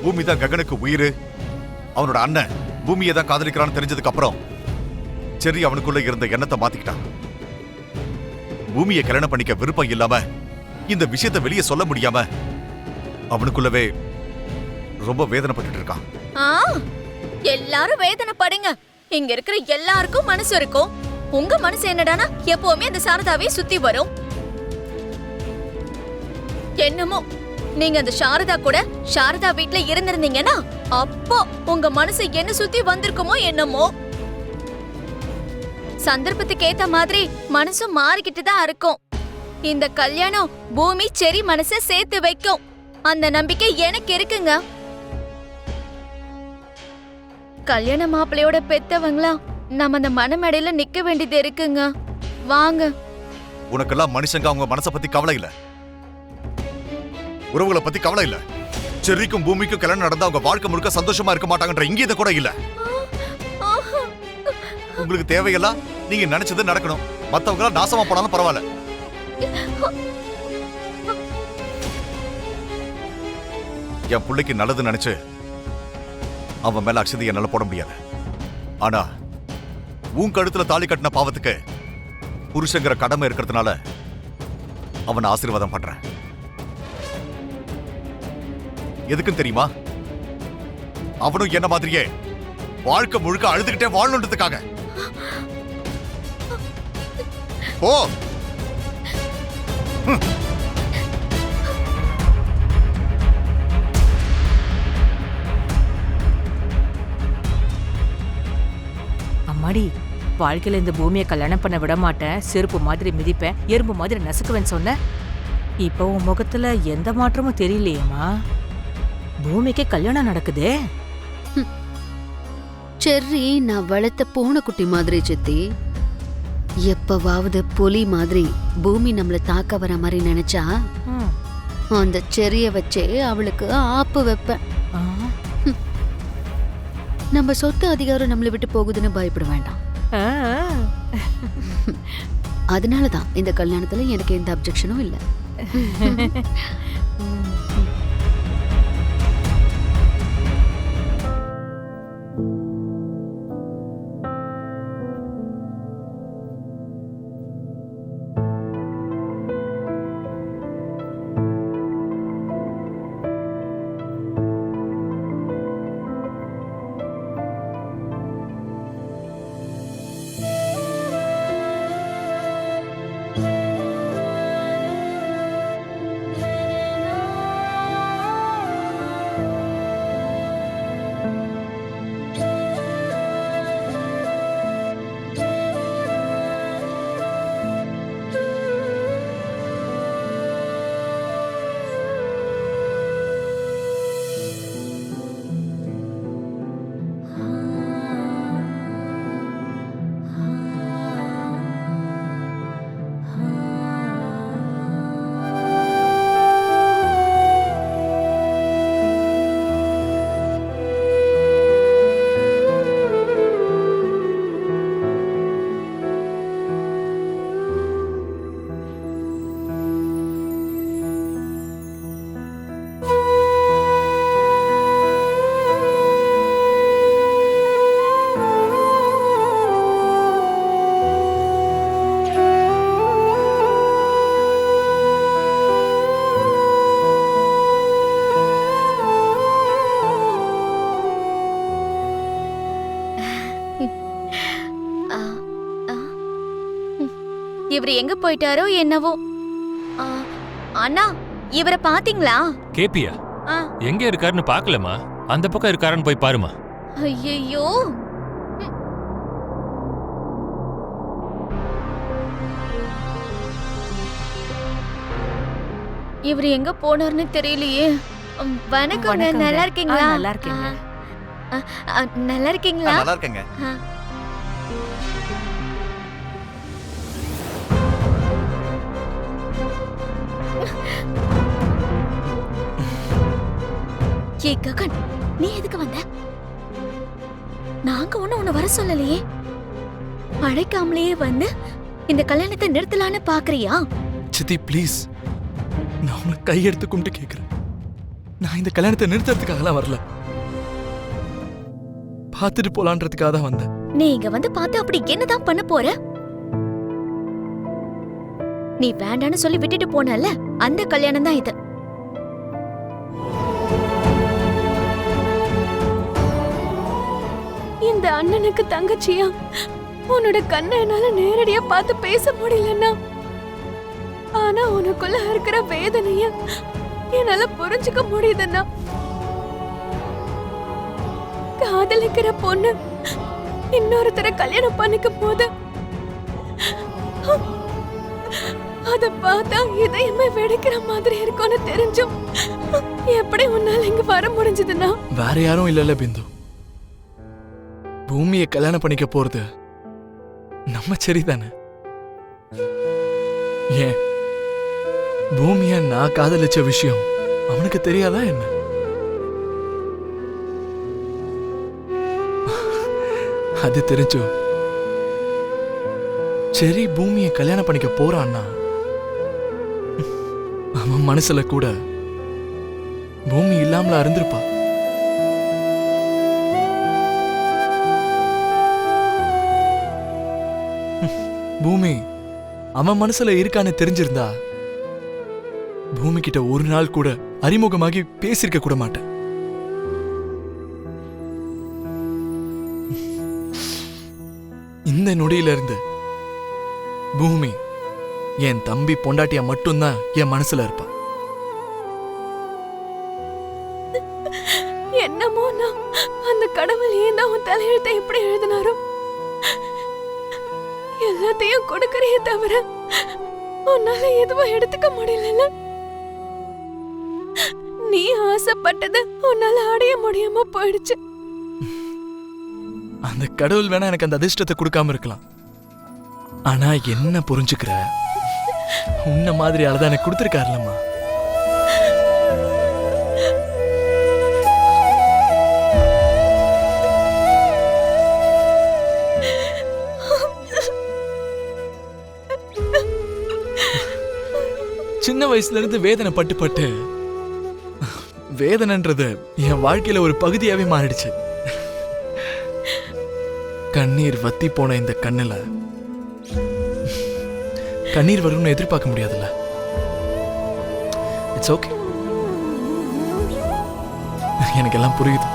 பூமி தான் ககனுக்கு உயிர். அவனோட அண்ணன் பூமியை தான் காதலிக்கிறான்னு தெரிஞ்சதுக்கு அப்புறம் செர்ரி அவனுக்குள்ள இருந்த எண்ணத்தை மாத்திக்கிட்டான். பூமியை கல்யாணம் பண்ணிக்க விருப்பம் இல்லாம இந்த விஷயத்தை வெளியே சொல்ல முடியாம அவனுக்குள்ளவே ரொம்ப வேதனைப்பட்டு இருக்கான். எல்லாரும் வேதனைப்படுங்க. இங்க இருக்கிற எல்லாருக்கும் மனசு இருக்கும். உங்க மனசு என்னடானா எப்பவுமே அந்த சாரதாவே சுத்தி வரும். என்னமோ நீங்க அந்த சாரதா கூட சாரதா வீட்ல இருந்திருந்தீங்கன்னா அப்போ உங்க மனசு என்ன சுத்தி வந்திருக்குமோ என்னமோ. சந்தர்ப்பத்துக்கு ஏத்த மாதிரி மனசும் மாறிக்கிட்டு தான் இருக்கும். இந்த கல்யாணம் பூமி செரி மனசை சேர்த்து வைக்கும். அந்த நம்பிக்கை எனக்கு இருக்குங்க. கல்யாண மாப்பிள்ளையோட பெத்தவங்களா நம்ம அந்த மனமேடையில நிக்க வேண்டியது இருக்குங்க. வாங்க. உனக்கெல்லாம் மனுஷங்க அவங்க மனசை பத்தி கவலை இல்ல, உறவுகளை பத்தி கவலை இல்ல. செர்ரிக்கும் பூமிக்கும் கல்யாணம் நடந்தா அவங்க வாழ்க்கை முழுக்க சந்தோஷமா இருக்க மாட்டாங்கன்ற இங்கீத கூட இல்ல. உங்களுக்கு தேவையெல்லாம் நீங்க நினைச்சது நடக்கணும். மத்தவங்க நாசமா போனாலும் பரவாயில்ல. என் பிள்ளைக்கு நல்லது நினைச்சு அவன் மேல அக்ஷதை என்னால போட முடியாது. ஆனா உன் கழுத்துல தாலி கட்டின பாவத்துக்கு புருஷங்கிற கடமை இருக்கிறதுனால அவனை ஆசீர்வாதம் பண்றேன். எதுக்கும் தெரியுமா? அவனும் என்ன மாதிரியே வாழ்க்கை முழுக்க அழுதுகிட்டே வாழணுன்றதுக்காக. ஓ அம்மாடி, வாழ்க்கையில இந்த பூமியை கல்யாணம் பண்ண விட மாட்டேன், செருப்பு மாதிரி மிதிப்பேன், எறும்பு மாதிரி நசுக்குவேன்னு சொன்ன. இப்போ உன் முகத்துல எந்த மாற்றமும் தெரியலையேம்மா. பூமிக்கே கல்யாணம் நடக்குதே. செர்ரி நான் வளர்த்த பூனைக்குட்டி மாதிரி சித்தி. எப்பவாவது புலி மாதிரி பூமி நம்மள தாக்க வர மாதிரி நினைச்சா அந்த செரிய வச்சே அவளுக்கு ஆப்பு வைப்பேன். நம்ம சொத்து அதிகாரம் நம்மளை விட்டு போகுதுன்னு பயப்பட வேண்டாம். அதனாலதான் இந்த கல்யாணத்துல எனக்கு எந்த அப்ஜெக்ஷனும் இல்லை. இவர் எங்க போயிட்டாரோ என்னவோ. அண்ணா, இவரை பாத்தீங்களா? கேப்பியா? எங்க இருக்காருன்னு பாக்கலமா. அந்த பக்கம் இருக்காருன்னு போய் பாருமா. ஐயோ, இவர் எங்க போனார்னு தெரியலையே. வணக்கம், நல்லா இருக்கீங்களா? நல்லா இருக்கீங்க. நல்லா இருக்கீங்களா? நல்லா இருக்கேங்க. ஏ ககன், நீ எதுக்கு வந்த? நாங்க உன்னை வர சொல்லலையே. அழைக்காமலேயே வந்து இந்த கல்யாணத்தை நிறுத்தலான்னு பாக்குறியா? சித்தி ப்ளீஸ், நான் உங்களை கையெடுத்து கும்பிட்டு கேட்கிறேன். நான் இந்த கல்யாணத்தை நிறுத்துறதுக்காகலாம் வரல, பார்த்துட்டு போலான்றதுக்காக தான் வந்தேன். நீ இங்க வந்து பார்த்து அப்படி என்னதான் பண்ண போற? நீ வேண்டான்னு சொல்லி விட்டுட்டு போனல, அந்த கல்யாணம் தான் இது. இந்த அண்ணனுக்கு தங்கச்சியா உன்னோட கண்ணை என்னால நேரடியா பார்த்து பேச முடியலன்னா, ஆனா உனக்குள்ள இருக்கிற வேதனைய என்னால புரிஞ்சுக்க முடியுதுன்னா, காதலிக்கிற பொண்ணு இன்னொருத்தரை கல்யாணம் பண்ணிக்கும் போது அத பார்த்தா இதயமே வெடிக்கிற மாதிரி இருக்கும்னு தெரிஞ்சும் எப்படி உன்னால இங்க வர முடிஞ்சதுன்னா? வேற யாரும் இல்லல பிந்து, பூமியை கல்யாணம் பண்ணிக்க போறது நம்ம சரிதானே? ஏன் பூமிய நான் காதலிச்ச விஷயம் அவனுக்கு தெரியாதா என்ன? அது தெரிஞ்சோ சரி பூமியை கல்யாணம் பண்ணிக்க போறான்னா, அவன் மனசுல கூட பூமி இல்லாமல இருந்திருப்பா. பூமி அவன் மனசுல இருக்கான்னு தெரிஞ்சிருந்தா பூமி கிட்ட ஒரு நாள் கூட அறிமுகமாகி பேசிருக்க கூட மாட்டேன். இந்த நொடியில இருந்து பூமி என் தம்பி பொண்டாட்டியா மட்டும்தான் என் மனசுல இருப்பா. என்னமோ நான் அந்த கடவுள் ஏன் தான் உன் தலையெழுத்தை எப்படி எழுதினாரோ, எல்லாத்தையும் கொடுக்கறையே தவிர உன்னால எதுவும் எடுத்துக்க முடியல. நீ ஆசைப்பட்டது உன்னால அடைய முடியாம போயிடுச்சு. அந்த கடவுள் வேணா எனக்கு அந்த அதிர்ஷ்டத்தை கொடுக்காம இருக்கலாம், ஆனா என்ன புரிஞ்சுக்கிற உன்ன மாதிரி ஆளதான் எனக்கு கொடுத்துருக்காருலம்மா. சின்ன வயசுல இருந்து வேதனை பட்டு பட்டு வேதனைன்றது என் வாழ்க்கையில ஒரு பகுதியாவே மாறிடுச்சு. கண்ணீர் வத்தி போன இந்த கண்ணுல கண்ணீர் வரும்னு எதிர்பார்க்க முடியாதுல்ல. இட்ஸ் ஓகே, எனக்கு எல்லாம் புரியுது.